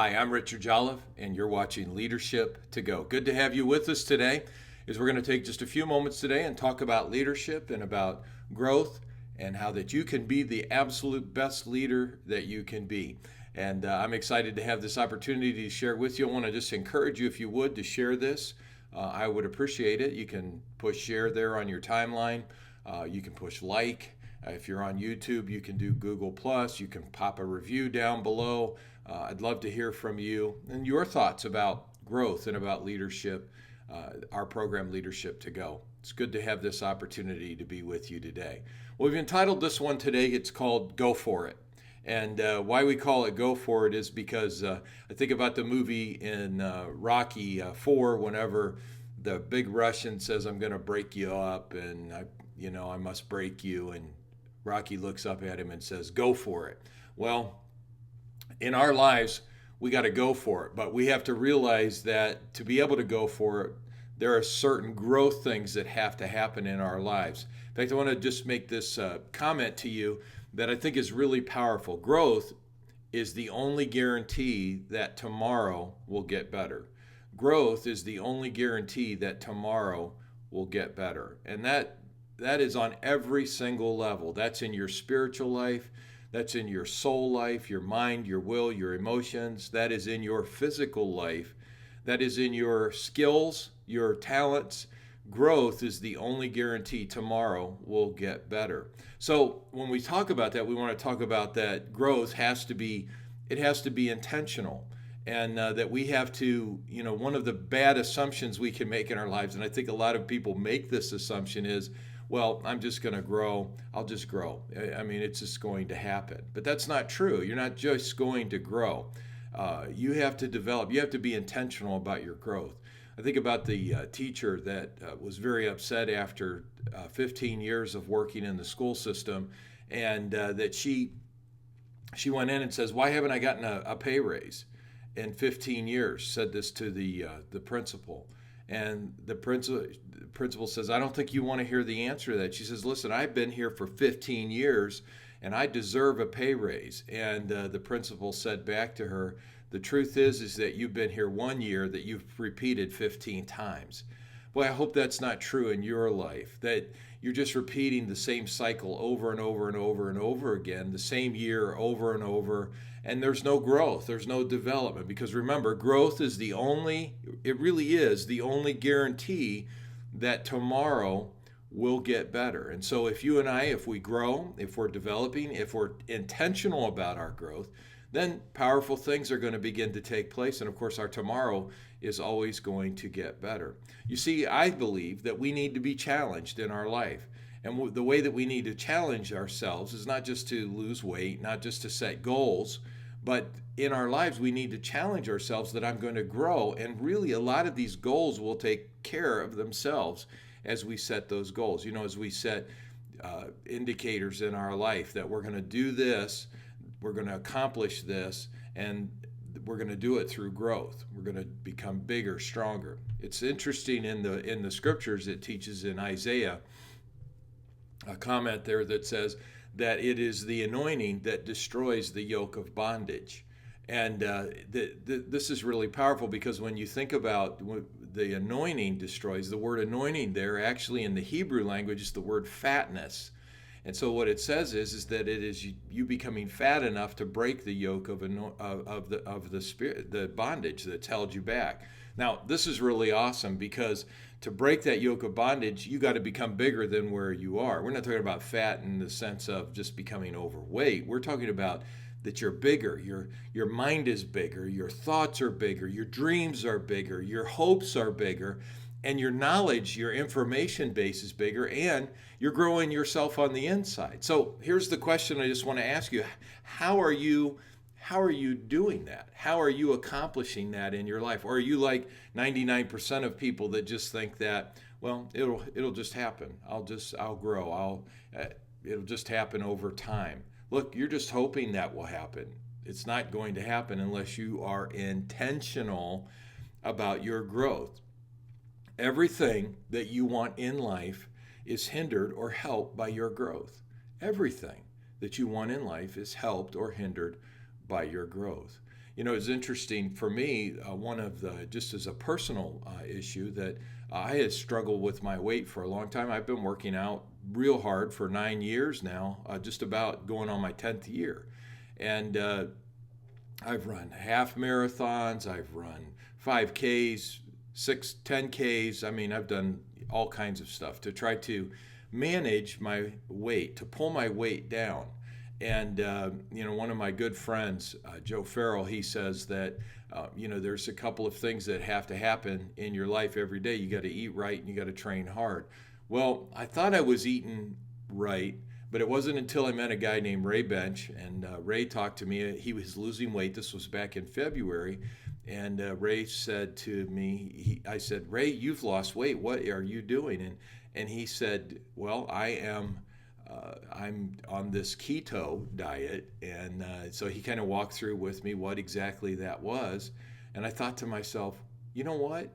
Hi, I'm Richard Jolliff, and you're watching Leadership to Go. Good to have you with us today. As we're going to take just a few moments today and talk about leadership and about growth and how that you can be the absolute best leader that you can be. And I'm excited to have this opportunity to share with you. I want to just encourage you, if you would, to share this. I would appreciate it. You can push share there on your timeline. You can push like. If you're on YouTube, you can do Google Plus. You can pop a review down below. I'd love to hear from you and your thoughts about growth and about leadership, our program Leadership to Go. It's good to have this opportunity to be with you today. Well, we've entitled this one today, it's called Go For It. And why we call it Go For It is because I think about the movie in Rocky 4, whenever the big Russian says, I'm going to break you up and I must break you. And Rocky looks up at him and says, go for it. Well, in our lives, we got to go for it, but we have to realize that to be able to go for it, there are certain growth things that have to happen in our lives. In fact, I want to just make this comment to you that I think is really powerful. Growth is the only guarantee that tomorrow will get better. Growth is the only guarantee that tomorrow will get better. And that is on every single level. That's in your spiritual life. That's in your soul life, your mind, your will, your emotions. That is in your physical life. That is in your skills, your talents. Growth is the only guarantee tomorrow will get better. So when we talk about that, we want to talk about that growth has to be intentional. And that we have to, one of the bad assumptions we can make in our lives, and I think a lot of people make this assumption is, well, I'm just going to grow. I'll just grow. I mean, it's just going to happen. But that's not true. You're not just going to grow. You have to develop. You have to be intentional about your growth. I think about the teacher that was very upset after 15 years of working in the school system, and that she went in and says, why haven't I gotten a pay raise in 15 years? Said this to the principal. And the principal says, I don't think you want to hear the answer to that. She says, listen, I've been here for 15 years and I deserve a pay raise. And the principal said back to her, the truth is that you've been here 1 year that you've repeated 15 times. Boy, I hope that's not true in your life, that you're just repeating the same cycle over and over and over and over again, the same year over and over, and there's no growth, there's no development. Because remember, growth is it really is the only guarantee that tomorrow will get better. And so if you and I, if we grow, if we're developing, if we're intentional about our growth, then powerful things are going to begin to take place. And of course, our tomorrow is always going to get better. You see, I believe that we need to be challenged in our life. And the way that we need to challenge ourselves is not just to lose weight, not just to set goals, but in our lives, we need to challenge ourselves that I'm going to grow. And really, a lot of these goals will take care of themselves as we set those goals. As we set indicators in our life that we're going to do this, we're going to accomplish this, and we're going to do it through growth. We're going to become bigger, stronger. It's interesting in the scriptures, it teaches in Isaiah a comment there that says that it is the anointing that destroys the yoke of bondage. And this is really powerful, because when you think about the anointing destroys, the word anointing there actually in the Hebrew language is the word fatness. And so what it says is that it is you becoming fat enough to break the yoke of the spirit, the bondage that's held you back. Now, this is really awesome, because to break that yoke of bondage, you got to become bigger than where you are. We're not talking about fat in the sense of just becoming overweight. We're talking about that you're bigger. Your mind is bigger. Your thoughts are bigger. Your dreams are bigger. Your hopes are bigger. And your knowledge, your information base is bigger, and you're growing yourself on the inside. So here's the question I just want to ask you. How are you doing that? How are you accomplishing that in your life? Or are you like 99% of people that just think that, well, it'll just happen. I'll grow. It'll just happen over time. Look, you're just hoping that will happen. It's not going to happen unless you are intentional about your growth. Everything that you want in life is hindered or helped by your growth. Everything that you want in life is helped or hindered by your growth. It's interesting for me, one of the, just as a personal issue, that I had struggled with my weight for a long time. I've been working out real hard for 9 years now, just about going on my 10th year. And I've run half marathons, I've run 5Ks, 10Ks. I mean, I've done all kinds of stuff to try to manage my weight, to pull my weight down. And, one of my good friends, Joe Farrell, he says that, there's a couple of things that have to happen in your life every day. You got to eat right and you got to train hard. Well, I thought I was eating right, but it wasn't until I met a guy named Ray Bench, and Ray talked to me. He was losing weight. This was back in February. And Ray said to me, I said, Ray, you've lost weight. What are you doing? And he said, well, I'm on this keto diet. And so he kind of walked through with me what exactly that was. And I thought to myself, you know what?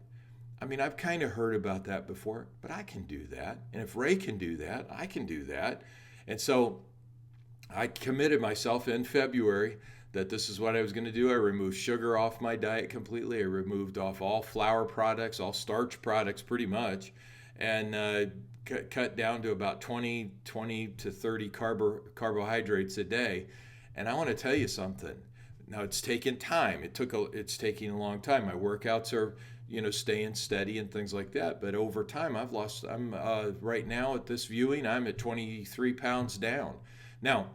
I mean, I've kind of heard about that before, but I can do that. And if Ray can do that, I can do that. And so I committed myself in February that this is what I was going to do. I removed sugar off my diet completely. I removed off all flour products, all starch products pretty much, and cut down to about 20 to 30 carbohydrates a day. And I want to tell you something. Now, it's taken time. It's taking a long time. My workouts are, staying steady and things like that. But over time, I'm right now at this viewing, I'm at 23 pounds down. Now,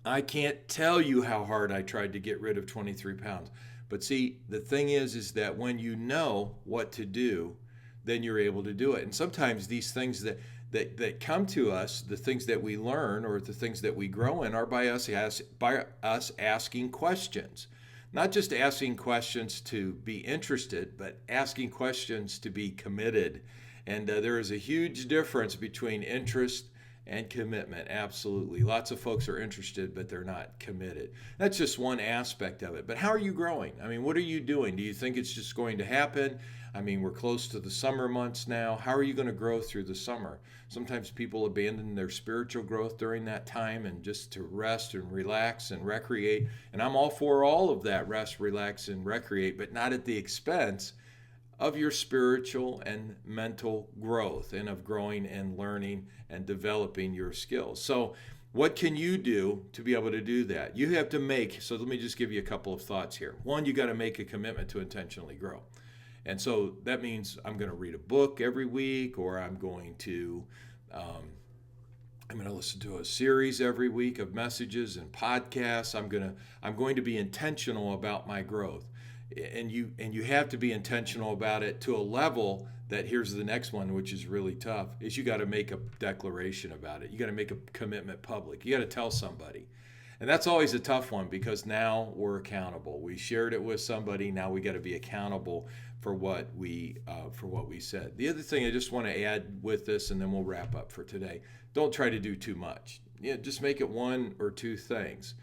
I can't tell you how hard I tried to get rid of 23 pounds. But see, the thing is that when you know what to do, then you're able to do it. And sometimes these things that come to us, the things that we learn or the things that we grow in, are by us asking questions. Not just asking questions to be interested, but asking questions to be committed. And there is a huge difference between interest and commitment. Absolutely. Lots of folks are interested, but they're not committed. That's just one aspect of it. But how are you growing? I mean, what are you doing? Do you think it's just going to happen? I mean, we're close to the summer months now. How are you going to grow through the summer? Sometimes people abandon their spiritual growth during that time and just to rest and relax and recreate. And I'm all for all of that, rest, relax, and recreate, but not at the expense of your spiritual and mental growth and of growing and learning and developing your skills. So what can you do to be able to do that? You have to so let me just give you a couple of thoughts here. One, you got to make a commitment to intentionally grow. And so that means I'm going to read a book every week, or I'm going to listen to a series every week of messages and podcasts. I'm going to be intentional about my growth. And you have to be intentional about it to a level that, here's the next one, which is really tough, is you got to make a declaration about it. You got to make a commitment public. You got to tell somebody. And that's always a tough one, because now we're accountable. We shared it with somebody. Now we got to be accountable for what we said. The other thing I just want to add with this, and then we'll wrap up for today. Don't try to do too much. Just make it one or two things.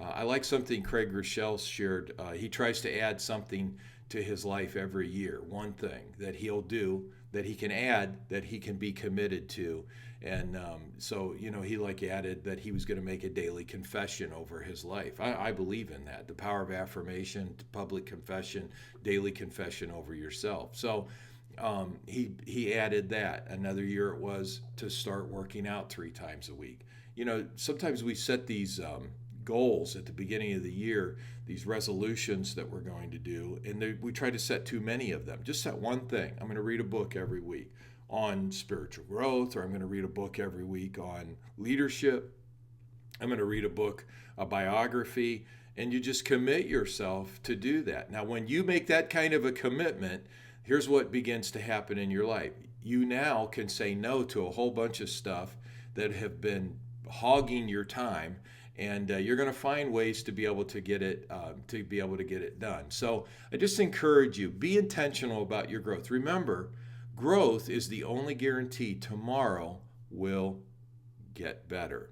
I like something Craig Rochelle shared. He tries to add something to his life every year, one thing that he'll do, that he can add, that he can be committed to. And so he added that he was going to make a daily confession over his life. I believe in that, the power of affirmation, public confession, daily confession over yourself. So he added that. Another year it was to start working out 3 times a week. Sometimes we set these goals at the beginning of the year, these resolutions that we're going to do, and we try to set too many of them. Just set one thing. I'm going to read a book every week on spiritual growth, or I'm going to read a book every week on leadership. I'm going to read a book, a biography, and you just commit yourself to do that. Now, when you make that kind of a commitment, here's what begins to happen in your life. You now can say no to a whole bunch of stuff that have been hogging your time, and you're going to find ways to be able to get it done. So I just encourage you, be intentional about your growth. Remember, growth is the only guarantee tomorrow will get better.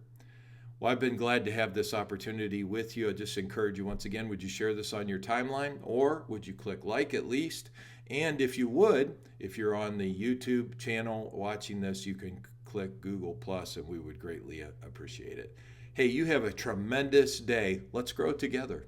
Well, I've been glad to have this opportunity with you. I just encourage you once again, would you share this on your timeline, or would you click like at least? And if you would, if you're on the YouTube channel watching this, you can click Google Plus, and we would greatly appreciate it. Hey, you have a tremendous day. Let's grow together.